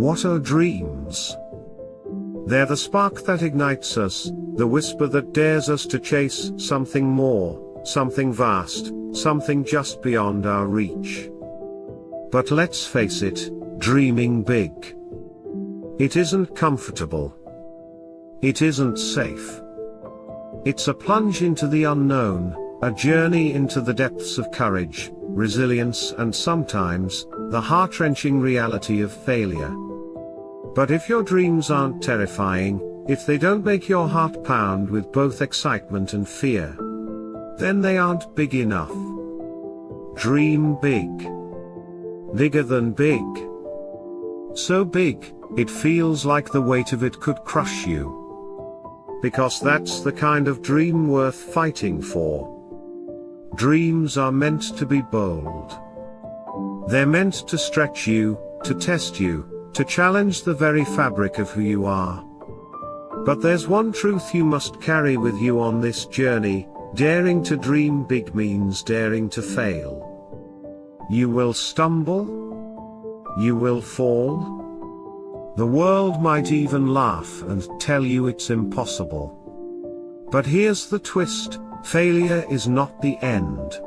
What are dreams? They're the spark that ignites us, the whisper that dares us to chase something more, something vast, something just beyond our reach. But let's face it, dreaming big. It isn't comfortable. It isn't safe. It's a plunge into the unknown, a journey into the depths of courage, resilience, and sometimes, the heart-wrenching reality of failure. But if your dreams aren't terrifying, if they don't make your heart pound with both excitement and fear, then they aren't big enough. Dream big. Bigger than big. So big, it feels like the weight of it could crush you. Because that's the kind of dream worth fighting for. Dreams are meant to be bold. They're meant to stretch you, to test you, to challenge the very fabric of who you are. But there's one truth you must carry with you on this journey: daring to dream big means daring to fail. You will stumble. You will fall. The world might even laugh and tell you it's impossible. But here's the twist: failure is not the end.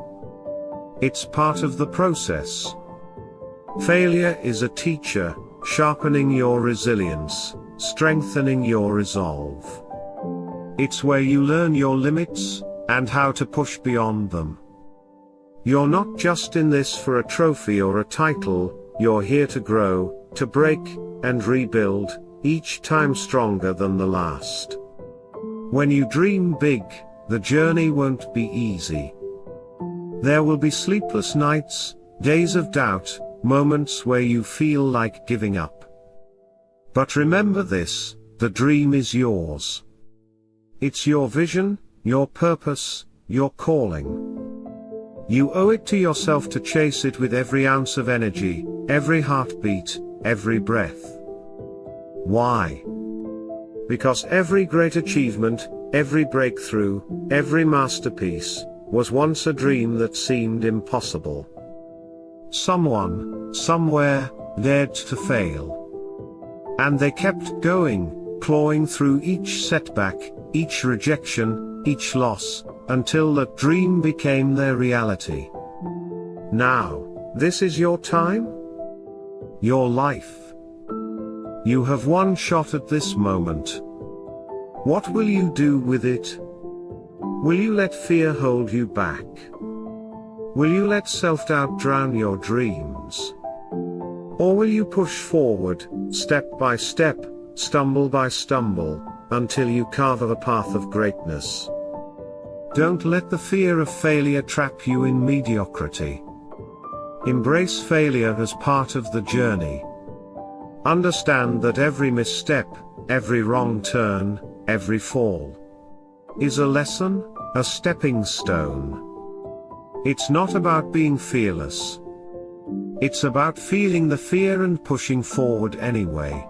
It's part of the process. Failure is a teacher, sharpening your resilience, strengthening your resolve. It's where you learn your limits, and how to push beyond them. You're not just in this for a trophy or a title, you're here to grow, to break, and rebuild, each time stronger than the last. When you dream big, the journey won't be easy. There will be sleepless nights, days of doubt, moments where you feel like giving up. But remember this: the dream is yours. It's your vision, your purpose, your calling. You owe it to yourself to chase it with every ounce of energy, every heartbeat, every breath. Why? Because every great achievement, every breakthrough, every masterpiece, was once a dream that seemed impossible. Someone, somewhere, dared to fail. And they kept going, clawing through each setback, each rejection, each loss, until that dream became their reality. Now, this is your time? Your life. You have one shot at this moment. What will you do with it? Will you let fear hold you back? Will you let self-doubt drown your dreams? Or will you push forward, step by step, stumble by stumble, until you carve a path of greatness? Don't let the fear of failure trap you in mediocrity. Embrace failure as part of the journey. Understand that every misstep, every wrong turn, every fall is a lesson, a stepping stone. It's not about being fearless. It's about feeling the fear and pushing forward anyway.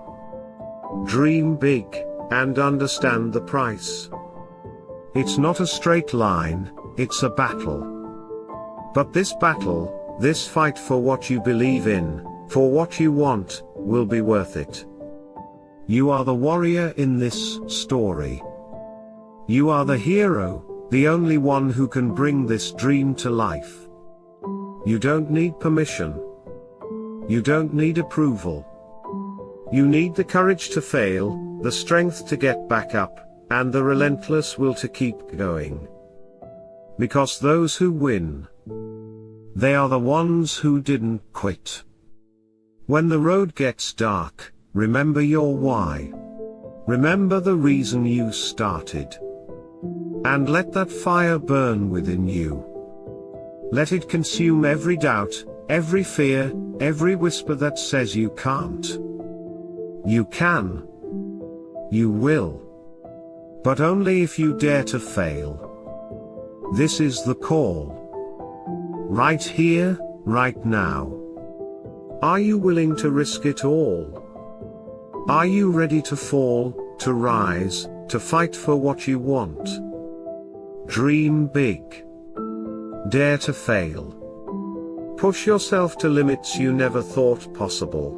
Dream big, and understand the price. It's not a straight line, it's a battle. But this battle, this fight for what you believe in, for what you want, will be worth it. You are the warrior in this story. You are the hero, the only one who can bring this dream to life. You don't need permission. You don't need approval. You need the courage to fail, the strength to get back up, and the relentless will to keep going. Because those who win, they are the ones who didn't quit. When the road gets dark, remember your why. Remember the reason you started. And let that fire burn within you. Let it consume every doubt, every fear, every whisper that says you can't. You can. You will. But only if you dare to fail. This is the call. Right here, right now. Are you willing to risk it all? Are you ready to fall, to rise, to fight for what you want? Dream big. Dare to fail. Push yourself to limits you never thought possible.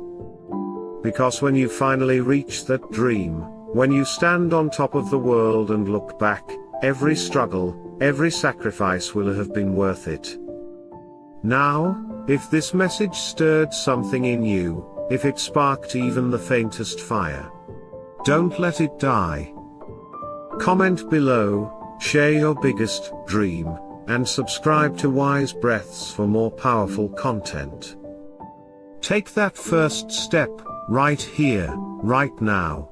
Because when you finally reach that dream, when you stand on top of the world and look back, every struggle, every sacrifice will have been worth it. Now, if this message stirred something in you, if it sparked even the faintest fire, don't let it die. Comment below, share your biggest dream, and subscribe to Wise Breaths for more powerful content. Take that first step, right here, right now.